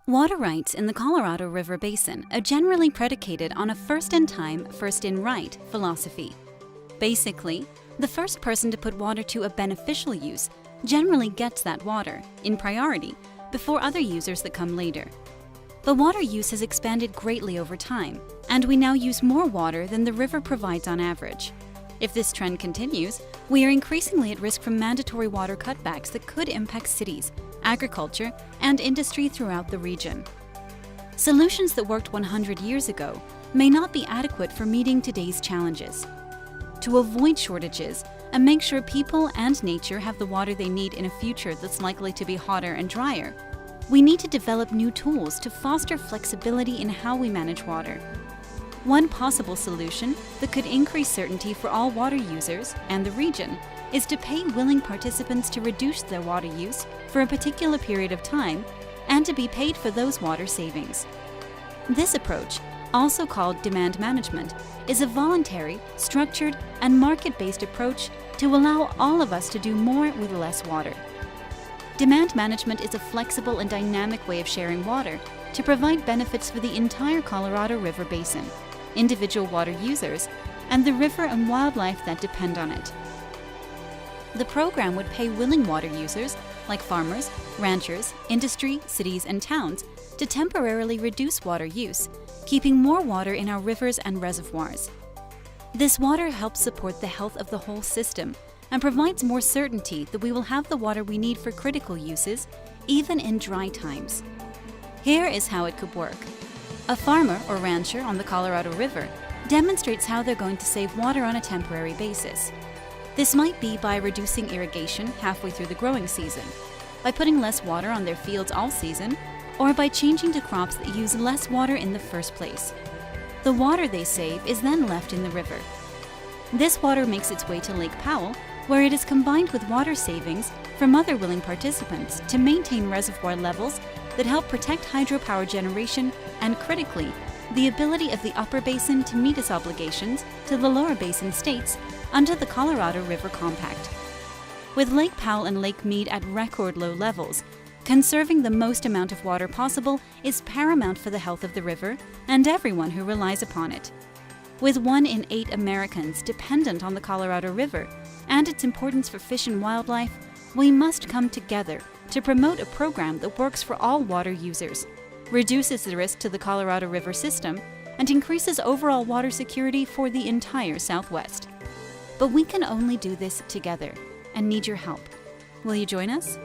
Water rights in the Colorado River Basin are generally predicated on a first-in-time, first-in-right philosophy. Basically, the first person to put water to a beneficial use generally gets that water, in priority, before other users that come later. But water use has expanded greatly over time, and we now use more water than the river provides on average. If this trend continues, we are increasingly at risk from mandatory water cutbacks that could impact cities, agriculture, and industry throughout the region. Solutions that worked 100 years ago may not be adequate for meeting today's challenges. To avoid shortages and make sure people and nature have the water they need in a future that's likely to be hotter and drier, we need to develop new tools to foster flexibility in how we manage water. One possible solution that could increase certainty for all water users and the region is to pay willing participants to reduce their water use for a particular period of time and to be paid for those water savings. This approach, also called demand management, is a voluntary, structured, and market-based approach to allow all of us to do more with less water. Demand management is a flexible and dynamic way of sharing water to provide benefits for the entire Colorado River Basin, individual water users, and the river and wildlife that depend on it. The program would pay willing water users, like farmers, ranchers, industry, cities, and towns, to temporarily reduce water use, keeping more water in our rivers and reservoirs. This water helps support the health of the whole system and provides more certainty that we will have the water we need for critical uses, even in dry times. Here is how it could work. A farmer or rancher on the Colorado River demonstrates how they're going to save water on a temporary basis. This might be by reducing irrigation halfway through the growing season, by putting less water on their fields all season, or by changing to crops that use less water in the first place. The water they save is then left in the river. This water makes its way to Lake Powell, where it is combined with water savings from other willing participants to maintain reservoir levels that help protect hydropower generation and, critically, the ability of the Upper Basin to meet its obligations to the Lower Basin states under the Colorado River Compact. With Lake Powell and Lake Mead at record low levels, conserving the most amount of water possible is paramount for the health of the river and everyone who relies upon it. With 1 in 8 Americans dependent on the Colorado River and its importance for fish and wildlife, we must come together to promote a program that works for all water users, reduces the risk to the Colorado River system, and increases overall water security for the entire Southwest. But we can only do this together and need your help. Will you join us?